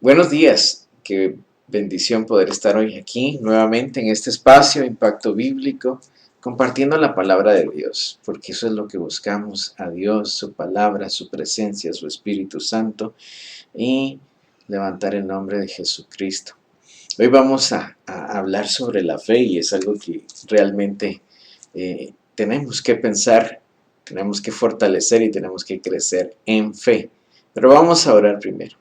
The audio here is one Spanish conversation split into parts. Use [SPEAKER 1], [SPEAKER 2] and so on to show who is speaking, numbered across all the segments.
[SPEAKER 1] Buenos días, qué bendición poder estar hoy aquí nuevamente en este espacio, Impacto Bíblico, compartiendo la palabra de Dios, porque eso es lo que buscamos, a Dios, su palabra, su presencia, su Espíritu Santo y levantar el nombre de Jesucristo. Hoy vamos a hablar sobre la fe y es algo que realmente tenemos que pensar, tenemos que fortalecer y tenemos que crecer en fe. Pero vamos a orar primero.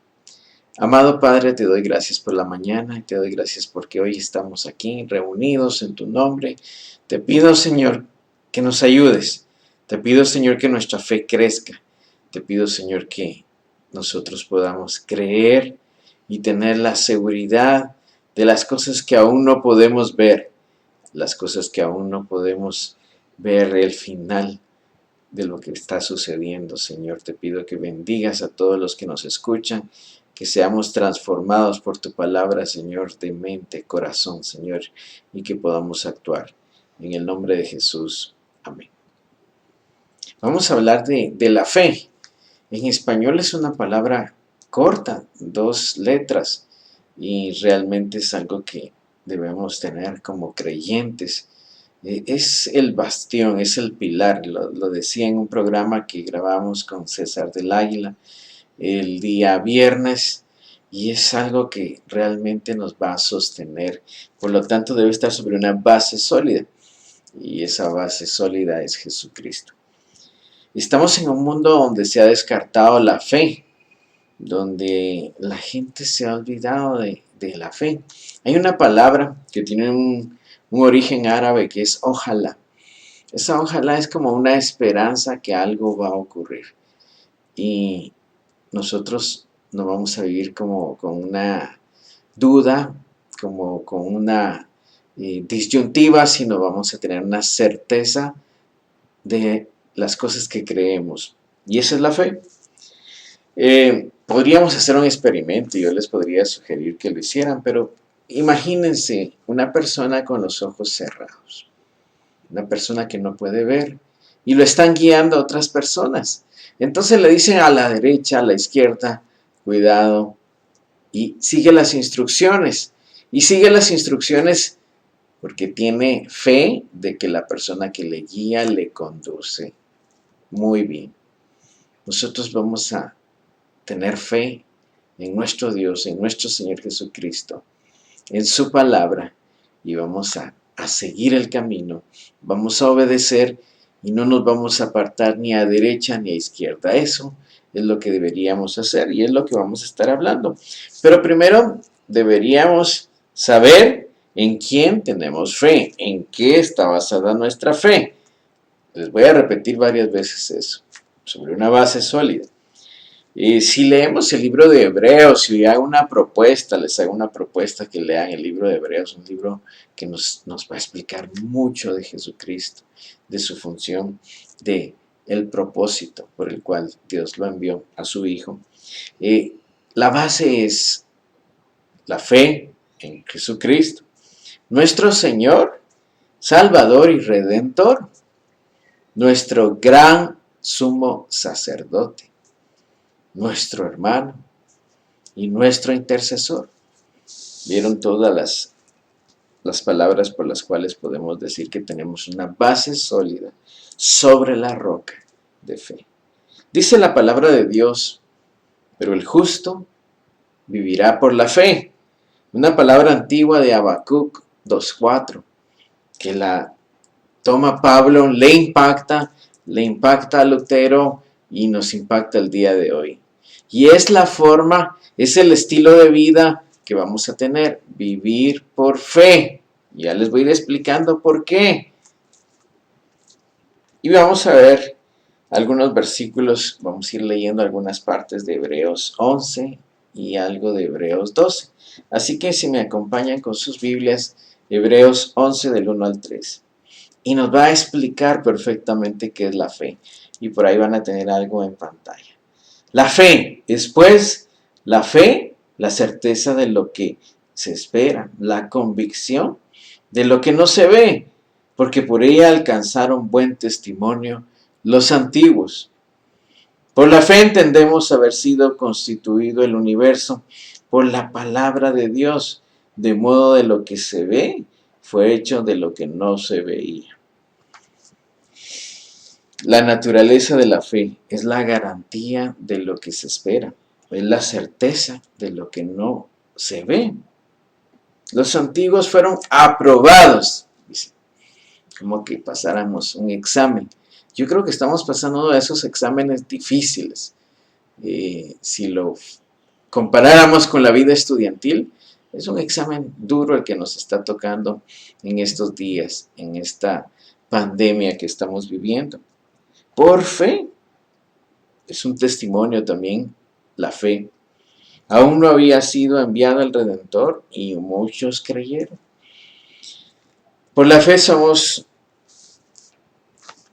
[SPEAKER 1] Amado Padre, te doy gracias por la mañana y te doy gracias porque hoy estamos aquí reunidos en tu nombre. Te pido, Señor, que nos ayudes. Te pido, Señor, que nuestra fe crezca. Te pido, Señor, que nosotros podamos creer y tener la seguridad de las cosas que aún no podemos ver, las cosas que aún no podemos ver el final de lo que está sucediendo, Señor. Te pido que bendigas a todos los que nos escuchan, que seamos transformados por tu palabra, Señor, de mente, corazón, Señor, y que podamos actuar. En el nombre de Jesús. Amén. Vamos a hablar de la fe. En español es una palabra corta, 2 letras, y realmente es algo que debemos tener como creyentes. Es el bastión, es el pilar, lo decía en un programa que grabamos con César del Águila el día viernes, y es algo que realmente nos va a sostener. Por lo tanto, debe estar sobre una base sólida, y esa base sólida es Jesucristo. Estamos en un mundo donde se ha descartado la fe, donde la gente se ha olvidado de la fe. Hay una palabra que tiene un origen árabe que es ojalá. Esa ojalá es como una esperanza que algo va a ocurrir. Y nosotros no vamos a vivir como con una duda, como con una disyuntiva, sino vamos a tener una certeza de las cosas que creemos. Y esa es la fe. Podríamos hacer un experimento y yo les podría sugerir que lo hicieran, pero imagínense una persona con los ojos cerrados, una persona que no puede ver y lo están guiando a otras personas. Entonces le dicen a la derecha, a la izquierda, cuidado, y sigue las instrucciones. Y sigue las instrucciones porque tiene fe de que la persona que le guía le conduce muy bien. Nosotros vamos a tener fe en nuestro Dios, en nuestro Señor Jesucristo, en su palabra, y vamos a seguir el camino, vamos a obedecer y no nos vamos a apartar ni a derecha ni a izquierda. Eso es lo que deberíamos hacer y es lo que vamos a estar hablando. Pero primero deberíamos saber en quién tenemos fe, en qué está basada nuestra fe. Les voy a repetir varias veces eso, sobre una base sólida. Si leemos el libro de Hebreos, si hago una propuesta, les hago una propuesta que lean el libro de Hebreos, un libro que nos va a explicar mucho de Jesucristo, de su función, de el propósito por el cual Dios lo envió a su Hijo. La base es la fe en Jesucristo, nuestro Señor, Salvador y Redentor, nuestro gran sumo sacerdote, nuestro hermano y nuestro intercesor. Vieron todas las palabras por las cuales podemos decir que tenemos una base sólida sobre la roca de fe. Dice la palabra de Dios, pero el justo vivirá por la fe. Una palabra antigua de Habacuc 2:4, que la toma Pablo, le impacta a Lutero y nos impacta el día de hoy. Y es la forma, es el estilo de vida que vamos a tener, vivir por fe. Ya les voy a ir explicando por qué. Y vamos a ver algunos versículos, vamos a ir leyendo algunas partes de Hebreos 11 y algo de Hebreos 12. Así que si me acompañan con sus Biblias, Hebreos 11 del 1 al 3. Y nos va a explicar perfectamente qué es la fe. Y por ahí van a tener algo en pantalla. La fe es pues, la fe, la certeza de lo que se espera, la convicción de lo que no se ve, porque por ella alcanzaron buen testimonio los antiguos. Por la fe entendemos haber sido constituido el universo por la palabra de Dios, de modo de lo que se ve fue hecho de lo que no se veía. La naturaleza de la fe es la garantía de lo que se espera, es la certeza de lo que no se ve. Los antiguos fueron aprobados, dice, como que pasáramos un examen. Yo creo que estamos pasando uno de esos exámenes difíciles. Si lo comparáramos con la vida estudiantil, es un examen duro el que nos está tocando en estos días, en esta pandemia que estamos viviendo. Por fe, es un testimonio también la fe. Aún no había sido enviado el Redentor y muchos creyeron. Por la fe somos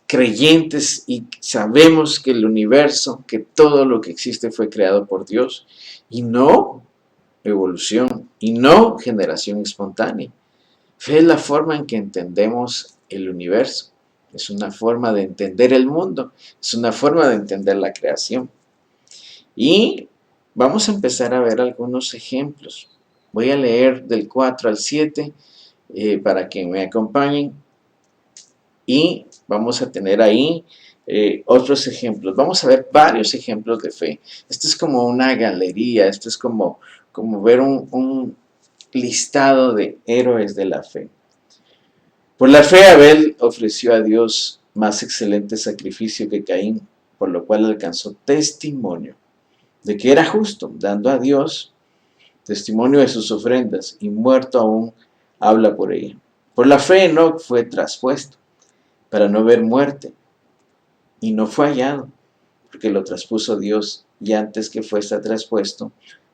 [SPEAKER 1] creyentes y sabemos que el universo, que todo lo que existe fue creado por Dios y no evolución y no generación espontánea. Fe es la forma en que entendemos el universo, es una forma de entender el mundo, es una forma de entender la creación. Y vamos a empezar a ver algunos ejemplos. Voy a leer del 4 al 7 para que me acompañen y vamos a tener ahí otros ejemplos. Vamos a ver varios ejemplos de fe. Esto es como una galería, esto es como ver un listado de héroes de la fe. Por la fe Abel ofreció a Dios más excelente sacrificio que Caín, por lo cual alcanzó testimonio de que era justo, dando a Dios testimonio de sus ofrendas, y muerto aún habla por ella. Por la fe Enoc fue traspuesto para no ver muerte, y no fue hallado, porque lo traspuso Dios, y antes que fuese traspuesto,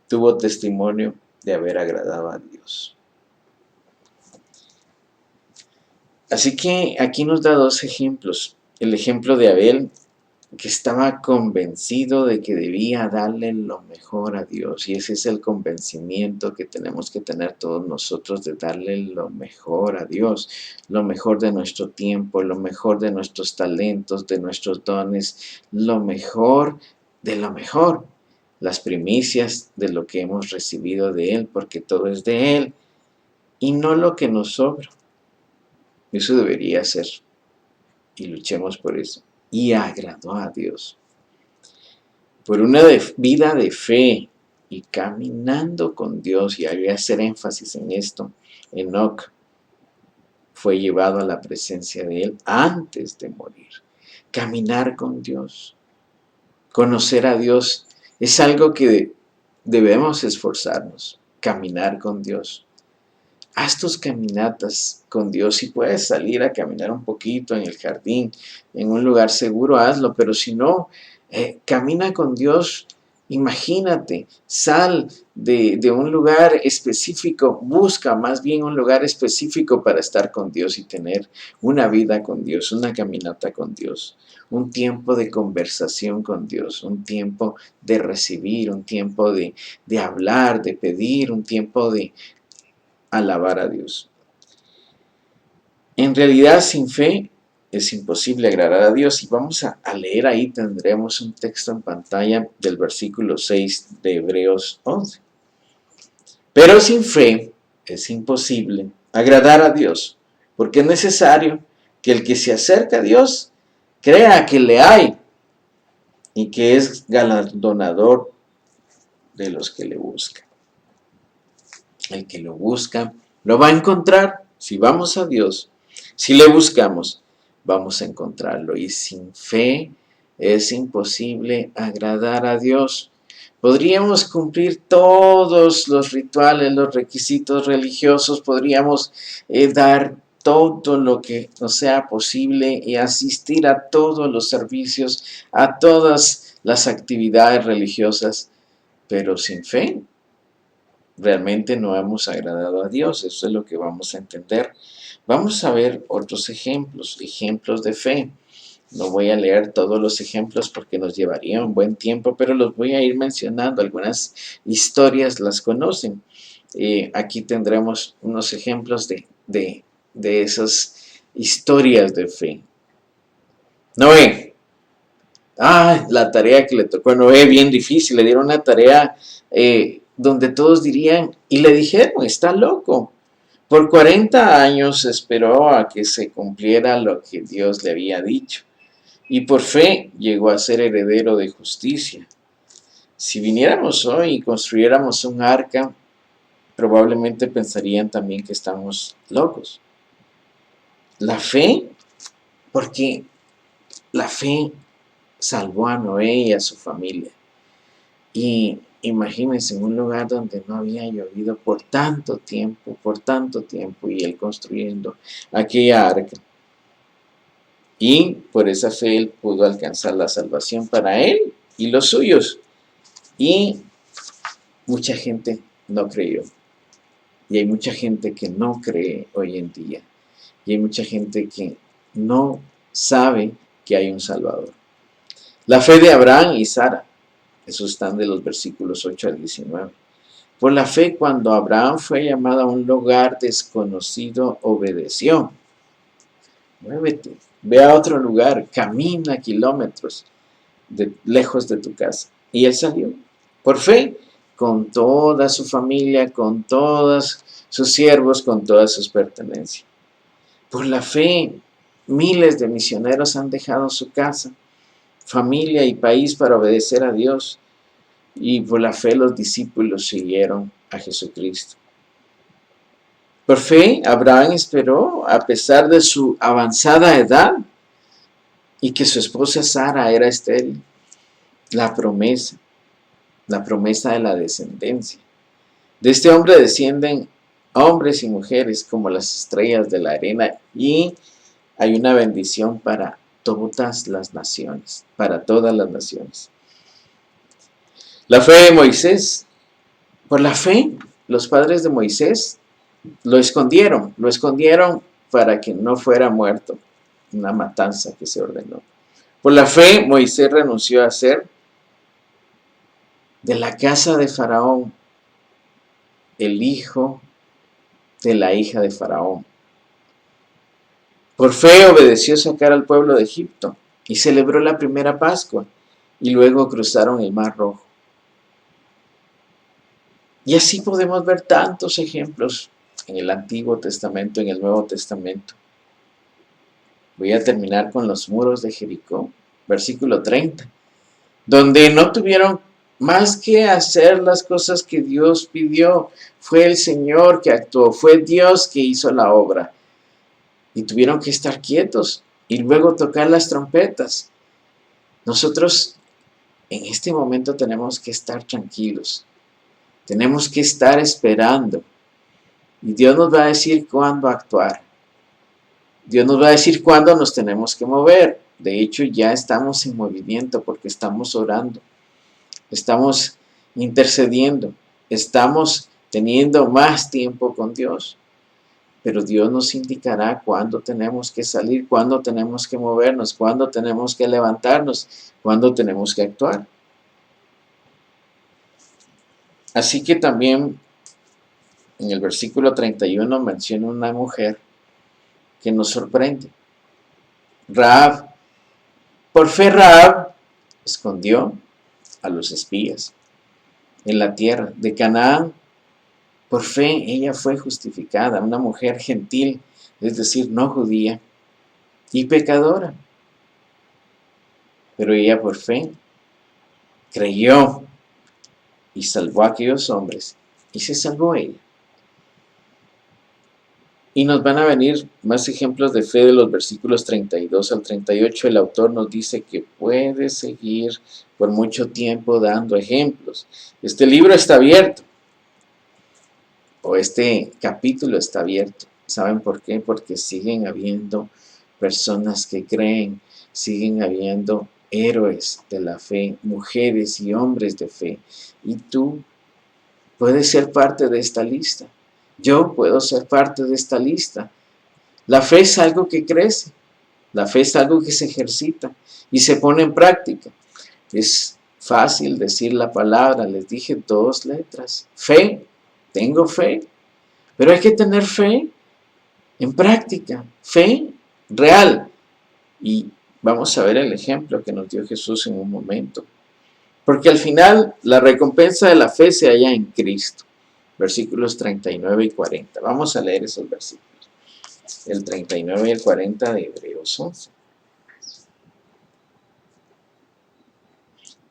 [SPEAKER 1] tuvo testimonio de haber agradado a Dios. Así que aquí nos da dos ejemplos. El ejemplo de Abel, que estaba convencido de que debía darle lo mejor a Dios, y ese es el convencimiento que tenemos que tener todos nosotros, de darle lo mejor a Dios, lo mejor de nuestro tiempo, lo mejor de nuestros talentos, de nuestros dones, lo mejor de lo mejor, las primicias de lo que hemos recibido de Él, porque todo es de Él, y no lo que nos sobra. Eso debería ser, y luchemos por eso. Y agradó a Dios. Por una vida de fe y caminando con Dios, y hay que hacer énfasis en esto, Enoc fue llevado a la presencia de Él antes de morir. Caminar con Dios, conocer a Dios, es algo que debemos esforzarnos, caminar con Dios. Haz tus caminatas con Dios. Si puedes salir a caminar un poquito en el jardín, en un lugar seguro, hazlo. Pero si no, camina con Dios. Imagínate, sal de un lugar específico, busca más bien un lugar específico para estar con Dios y tener una vida con Dios, una caminata con Dios, un tiempo de conversación con Dios, un tiempo de recibir, un tiempo de hablar, de pedir, un tiempo de alabar a Dios. En realidad, sin fe es imposible agradar a Dios, y vamos a leer ahí, tendremos un texto en pantalla del versículo 6 de Hebreos 11. Pero sin fe es imposible agradar a Dios, porque es necesario que el que se acerca a Dios crea que le hay y que es galardonador de los que le buscan. El que lo busca lo va a encontrar. Si vamos a Dios, si le buscamos, vamos a encontrarlo. Y sin fe es imposible agradar a Dios. Podríamos cumplir todos los rituales, los requisitos religiosos, podríamos dar todo lo que nos sea posible y asistir a todos los servicios, a todas las actividades religiosas, pero sin fe realmente no hemos agradado a Dios. Eso es lo que vamos a entender. Vamos a ver otros ejemplos de fe. No voy a leer todos los ejemplos porque nos llevaría un buen tiempo, pero los voy a ir mencionando. Algunas historias las conocen. Aquí tendremos unos ejemplos de esas historias de fe. Noé. La tarea que le tocó a Noé, bien difícil, le dieron una tarea donde todos dirían, y le dijeron, está loco. Por 40 años esperó a que se cumpliera lo que Dios le había dicho, y por fe llegó a ser heredero de justicia. Si viniéramos hoy y construyéramos un arca, probablemente pensarían también que estamos locos. La fe, porque la fe salvó a Noé y a su familia. Y imagínense, en un lugar donde no había llovido por tanto tiempo, y él construyendo aquella arca. Y por esa fe él pudo alcanzar la salvación para él y los suyos. Y mucha gente no creyó. Y hay mucha gente que no cree hoy en día. Y hay mucha gente que no sabe que hay un Salvador. La fe de Abraham y Sara. Esos están de los versículos 8 al 19. Por la fe, cuando Abraham fue llamado a un lugar desconocido, obedeció. Muévete, ve a otro lugar, camina kilómetros lejos de tu casa. Y él salió. Por fe, con toda su familia, con todos sus siervos, con todas sus pertenencias. Por la fe, miles de misioneros han dejado su casa, familia y país para obedecer a Dios. Y por la fe los discípulos siguieron a Jesucristo. Por fe, Abraham esperó, a pesar de su avanzada edad y que su esposa Sara era estéril, la promesa de la descendencia. De este hombre descienden hombres y mujeres como las estrellas de la arena, y hay una bendición para todas las naciones, para todas las naciones. La fe de Moisés. Por la fe, los padres de Moisés lo escondieron para que no fuera muerto, una matanza que se ordenó. Por la fe, Moisés renunció a ser de la casa de Faraón el hijo de la hija de Faraón. Por fe obedeció sacar al pueblo de Egipto y celebró la primera Pascua, y luego cruzaron el Mar Rojo. Y así podemos ver tantos ejemplos en el Antiguo Testamento, en el Nuevo Testamento. Voy a terminar con los muros de Jericó, versículo 30, donde no tuvieron más que hacer las cosas que Dios pidió. Fue el Señor que actuó, fue Dios que hizo la obra. Y tuvieron que estar quietos y luego tocar las trompetas. Nosotros en este momento tenemos que estar tranquilos. Tenemos que estar esperando. Y Dios nos va a decir cuándo actuar. Dios nos va a decir cuándo nos tenemos que mover. De hecho, ya estamos en movimiento porque estamos orando. Estamos intercediendo. Estamos teniendo más tiempo con Dios. Pero Dios nos indicará cuándo tenemos que salir, cuándo tenemos que movernos, cuándo tenemos que levantarnos, cuándo tenemos que actuar. Así que también en el versículo 31 menciona una mujer que nos sorprende. Rahab. Por fe Rahab escondió a los espías en la tierra de Canaán. Por fe ella fue justificada, una mujer gentil, es decir, no judía, y pecadora. Pero ella por fe creyó y salvó a aquellos hombres, y se salvó ella. Y nos van a venir más ejemplos de fe de los versículos 32 al 38. El autor nos dice que puede seguir por mucho tiempo dando ejemplos. Este libro está abierto, o este capítulo está abierto. ¿Saben por qué? Porque siguen habiendo personas que creen, siguen habiendo héroes de la fe, mujeres y hombres de fe. Y tú puedes ser parte de esta lista. Yo puedo ser parte de esta lista. La fe es algo que crece. La fe es algo que se ejercita y se pone en práctica. Es fácil decir la palabra, les dije 2 letras. Fe, tengo fe. Pero hay que tener fe en práctica, fe real. Y vamos a ver el ejemplo que nos dio Jesús en un momento. Porque al final la recompensa de la fe se halla en Cristo. Versículos 39 y 40. Vamos a leer esos versículos. El 39 y el 40 de Hebreos 11.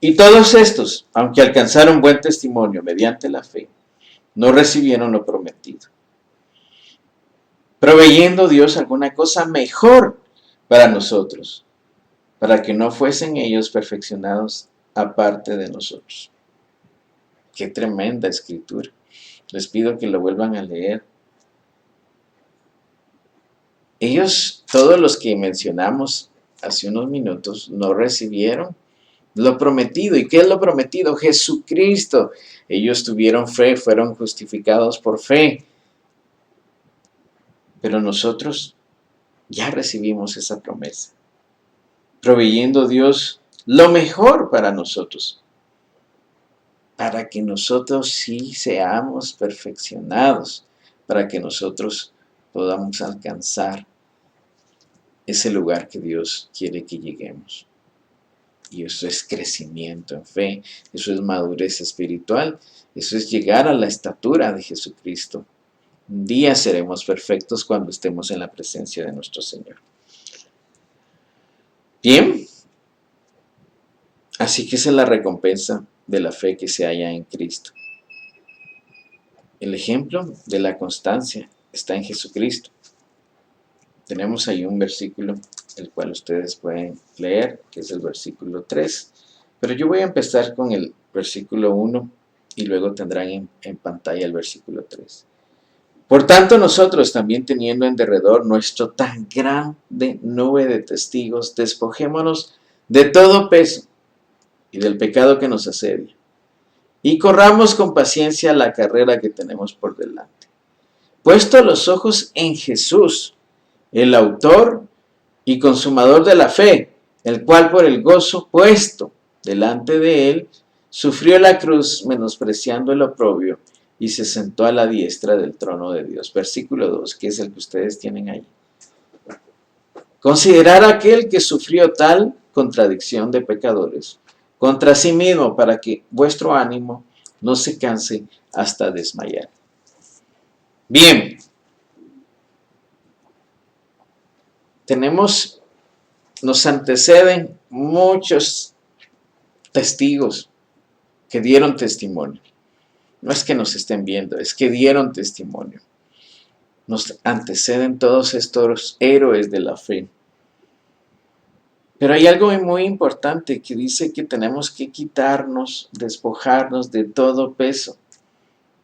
[SPEAKER 1] Y todos estos, aunque alcanzaron buen testimonio mediante la fe, no recibieron lo prometido, proveyendo Dios alguna cosa mejor para nosotros, para que no fuesen ellos perfeccionados aparte de nosotros. Qué tremenda escritura. Les pido que lo vuelvan a leer. Ellos, todos los que mencionamos hace unos minutos, no recibieron lo prometido. ¿Y qué es lo prometido? Jesucristo. Ellos tuvieron fe, fueron justificados por fe. Pero nosotros ya recibimos esa promesa, proveyendo Dios lo mejor para nosotros, para que nosotros sí seamos perfeccionados, para que nosotros podamos alcanzar ese lugar que Dios quiere que lleguemos. Y eso es crecimiento en fe, eso es madurez espiritual, eso es llegar a la estatura de Jesucristo. Un día seremos perfectos cuando estemos en la presencia de nuestro Señor. Bien, así que esa es la recompensa de la fe que se halla en Cristo. El ejemplo de la constancia está en Jesucristo. Tenemos ahí un versículo, el cual ustedes pueden leer, que es el versículo 3. Pero yo voy a empezar con el versículo 1 y luego tendrán en pantalla el versículo 3. Por tanto, nosotros también teniendo en derredor nuestro tan grande nube de testigos, despojémonos de todo peso y del pecado que nos asedia, y corramos con paciencia la carrera que tenemos por delante. Puesto los ojos en Jesús, el autor y consumador de la fe, el cual por el gozo puesto delante de él, sufrió la cruz, menospreciando el oprobio, y se sentó a la diestra del trono de Dios. Versículo 2, que es el que ustedes tienen ahí. Considerar a aquel que sufrió tal contradicción de pecadores contra sí mismo, para que vuestro ánimo no se canse hasta desmayar. Bien, nos anteceden muchos testigos que dieron testimonio. No es que nos estén viendo, es que dieron testimonio. Nos anteceden todos estos héroes de la fe. Pero hay algo muy importante que dice que tenemos que quitarnos, despojarnos de todo peso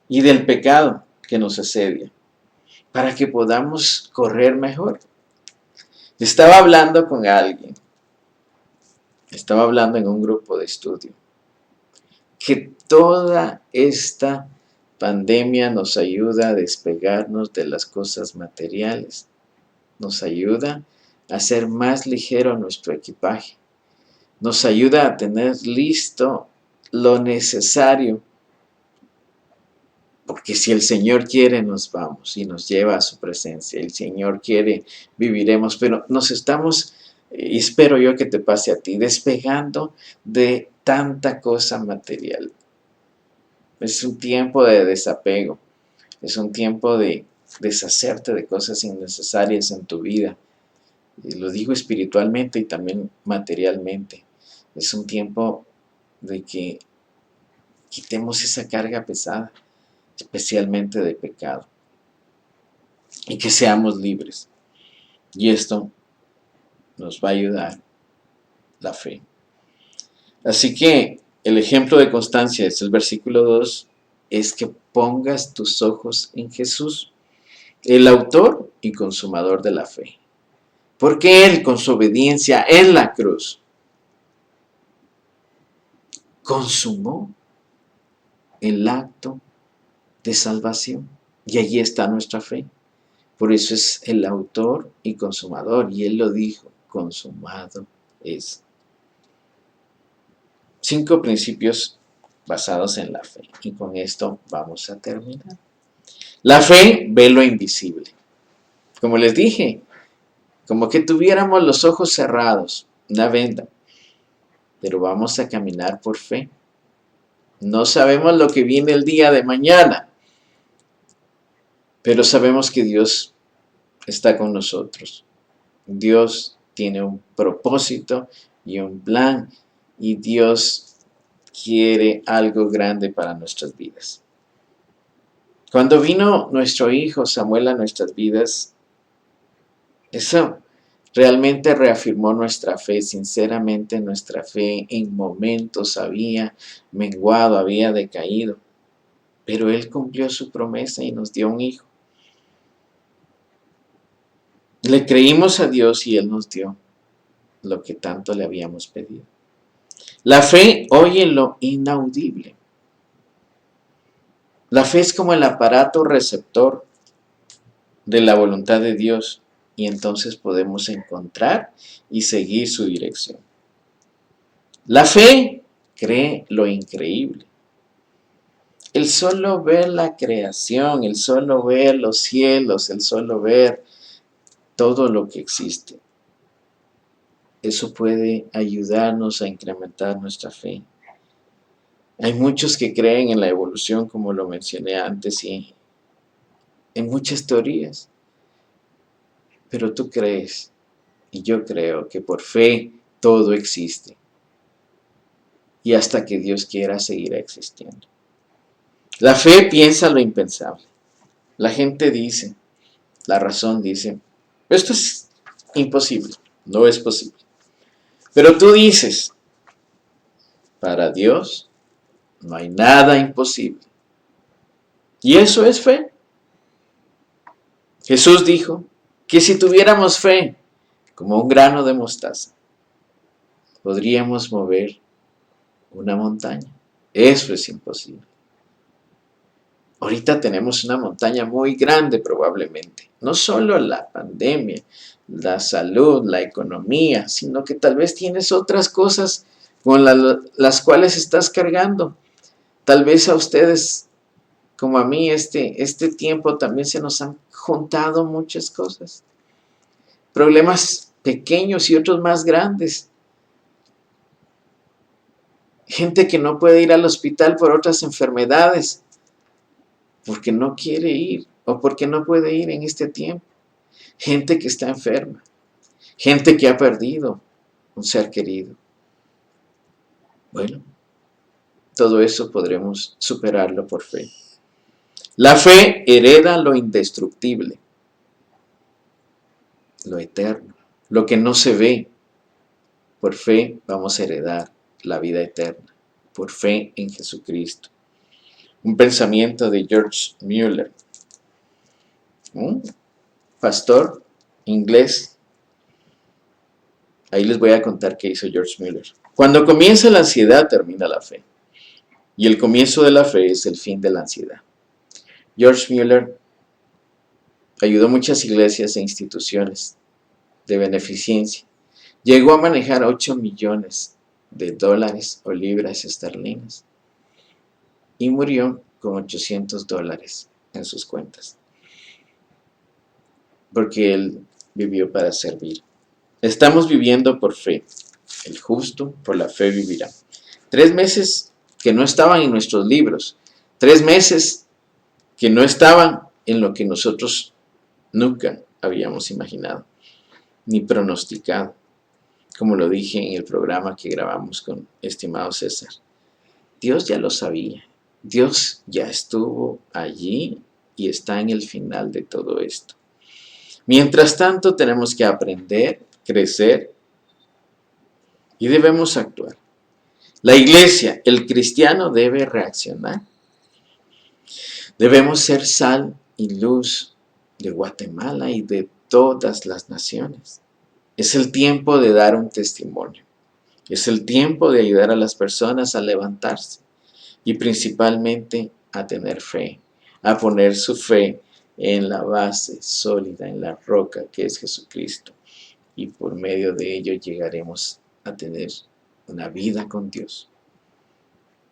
[SPEAKER 1] y del pecado que nos asedia, para que podamos correr mejor. Estaba hablando con alguien, estaba hablando en un grupo de estudio, que toda esta pandemia nos ayuda a despegarnos de las cosas materiales, nos ayuda a hacer más ligero nuestro equipaje, nos ayuda a tener listo lo necesario, porque si el Señor quiere nos vamos y nos lleva a su presencia, el Señor quiere viviremos, pero nos estamos, y espero yo que te pase a ti, despegando de tanta cosa material. Es un tiempo de desapego, es un tiempo de deshacerte de cosas innecesarias en tu vida. Y lo digo espiritualmente y también materialmente. Es un tiempo de que quitemos esa carga pesada, especialmente de pecado, y que seamos libres. Y esto nos va a ayudar la fe. Así que el ejemplo de constancia es el versículo 2, es que pongas tus ojos en Jesús, el autor y consumador de la fe. Porque Él, con su obediencia en la cruz, consumó el acto de salvación. Y allí está nuestra fe. Por eso es el autor y consumador. Y Él lo dijo, consumado es. 5 principios basados en la fe. Y con esto vamos a terminar. La fe ve lo invisible. Como les dije, como que tuviéramos los ojos cerrados. una venda, pero vamos a caminar por fe. No sabemos lo que viene el día de mañana, pero sabemos que Dios está con nosotros. Dios tiene un propósito y un plan, y Dios quiere algo grande para nuestras vidas. Cuando vino nuestro hijo Samuel a nuestras vidas, eso realmente reafirmó nuestra fe. Sinceramente, nuestra fe en momentos había menguado, había decaído, pero Él cumplió su promesa y nos dio un hijo. Le creímos a Dios y Él nos dio lo que tanto le habíamos pedido. La fe oye lo inaudible. La fe es como el aparato receptor de la voluntad de Dios, y entonces podemos encontrar y seguir su dirección. La fe cree lo increíble. El solo ver la creación, el solo ver los cielos, el solo ver todo lo que existe, eso puede ayudarnos a incrementar nuestra fe. Hay muchos que creen en la evolución, como lo mencioné antes, y en muchas teorías. Pero tú crees, y yo creo, que por fe todo existe. Y hasta que Dios quiera, seguirá existiendo. La fe piensa lo impensable. La gente dice, la razón dice, esto es imposible, no es posible. Pero tú dices, para Dios no hay nada imposible. Y eso es fe. Jesús dijo que si tuviéramos fe como un grano de mostaza, podríamos mover una montaña. Eso es imposible. Ahorita tenemos una montaña muy grande probablemente. No solo la pandemia, la salud, la economía, sino que tal vez tienes otras cosas con las cuales estás cargando. Tal vez a ustedes, como a mí, este tiempo también se nos han juntado muchas cosas. Problemas pequeños y otros más grandes. Gente que no puede ir al hospital por otras enfermedades, porque no quiere ir o porque no puede ir en este tiempo. Gente que está enferma. Gente que ha perdido un ser querido. Bueno, todo eso podremos superarlo por fe. La fe hereda lo indestructible, lo eterno, lo que no se ve. Por fe vamos a heredar la vida eterna, por fe en Jesucristo. Un pensamiento de George Mueller, un pastor inglés. Ahí les voy a contar qué hizo George Mueller. Cuando comienza la ansiedad, termina la fe. Y el comienzo de la fe es el fin de la ansiedad. George Mueller ayudó muchas iglesias e instituciones de beneficencia. Llegó a manejar 8 millones de dólares o libras esterlinas. Y murió con 800 dólares en sus cuentas. Porque él vivió para servir. Estamos viviendo por fe. El justo por la fe vivirá. 3 meses que no estaban en nuestros libros. 3 meses que no estaban en lo que nosotros nunca habíamos imaginado ni pronosticado. Como lo dije en el programa que grabamos con estimado César. Dios ya lo sabía. Dios ya estuvo allí y está en el final de todo esto. Mientras tanto, tenemos que aprender, crecer y debemos actuar. La iglesia, el cristiano debe reaccionar. Debemos ser sal y luz de Guatemala y de todas las naciones. Es el tiempo de dar un testimonio. Es el tiempo de ayudar a las personas a levantarse y principalmente a tener fe, a poner su fe en la base sólida, en la roca que es Jesucristo. Y por medio de ello llegaremos a tener una vida con Dios.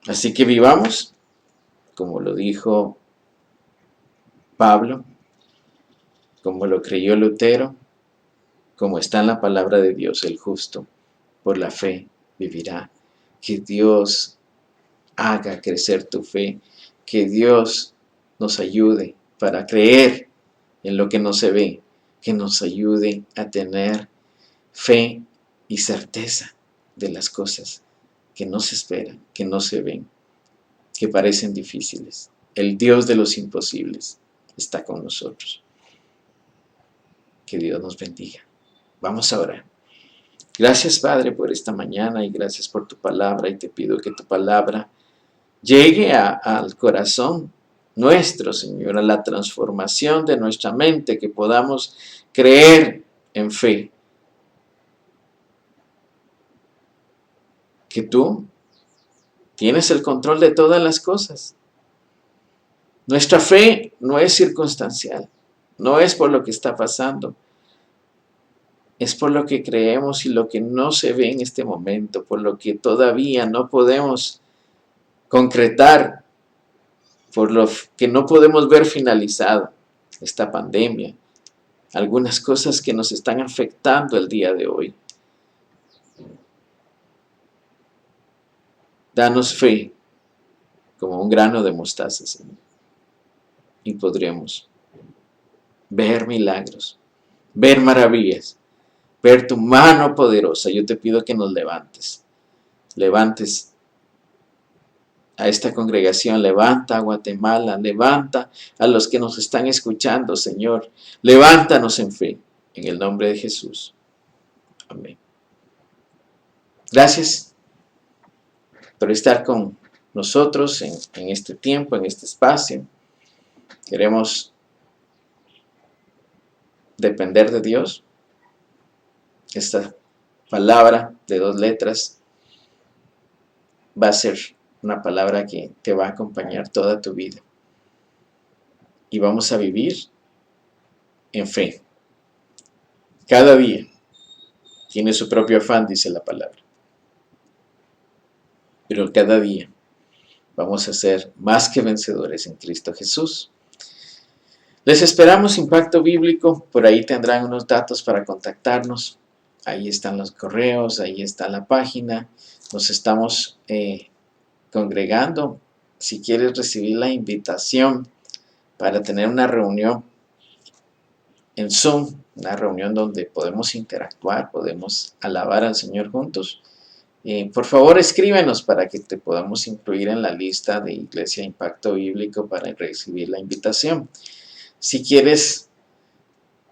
[SPEAKER 1] Así que vivamos, como lo dijo Pablo, como lo creyó Lutero, como está en la palabra de Dios, el justo por la fe vivirá. Que Dios haga crecer tu fe, que Dios nos ayude para creer en lo que no se ve, que nos ayude a tener fe y certeza de las cosas que no se esperan, que no se ven, que parecen difíciles. El Dios de los imposibles está con nosotros. Que Dios nos bendiga. Vamos a orar. Gracias, Padre, por esta mañana y gracias por tu palabra, y te pido que tu palabra llegue al corazón nuestro, Señor, a la transformación de nuestra mente, que podamos creer en fe, que tú tienes el control de todas las cosas. Nuestra fe no es circunstancial, no es por lo que está pasando, es por lo que creemos y lo que no se ve en este momento, por lo que todavía no podemos concretar, por lo que no podemos ver finalizado esta pandemia, algunas cosas que nos están afectando el día de hoy. Danos fe como un grano de mostaza, Señor, y podremos ver milagros, ver maravillas, ver tu mano poderosa. Yo te pido que nos levantes a esta congregación, levanta a Guatemala, levanta a los que nos están escuchando, Señor. Levántanos en fe, en el nombre de Jesús. Amén. Gracias por estar con nosotros en este tiempo, en este espacio. Queremos depender de Dios. Esta palabra de 2 letras va a ser una palabra que te va a acompañar toda tu vida. Y vamos a vivir en fe. Cada día tiene su propio afán, dice la palabra. Pero cada día vamos a ser más que vencedores en Cristo Jesús. Les esperamos Impacto Bíblico. Por ahí tendrán unos datos para contactarnos. Ahí están los correos, ahí está la página. Nos estamos congregando. Si quieres recibir la invitación para tener una reunión en Zoom, una reunión donde podemos interactuar, podemos alabar al Señor juntos, por favor escríbenos para que te podamos incluir en la lista de Iglesia Impacto Bíblico para recibir la invitación. Si quieres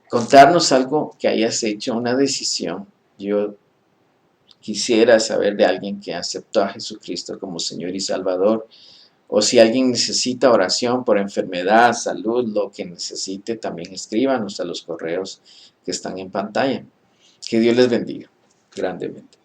[SPEAKER 1] contarnos algo que hayas hecho, una decisión, yo quisiera saber de alguien que aceptó a Jesucristo como Señor y Salvador, o si alguien necesita oración por enfermedad, salud, lo que necesite, también escríbanos a los correos que están en pantalla. Que Dios les bendiga grandemente.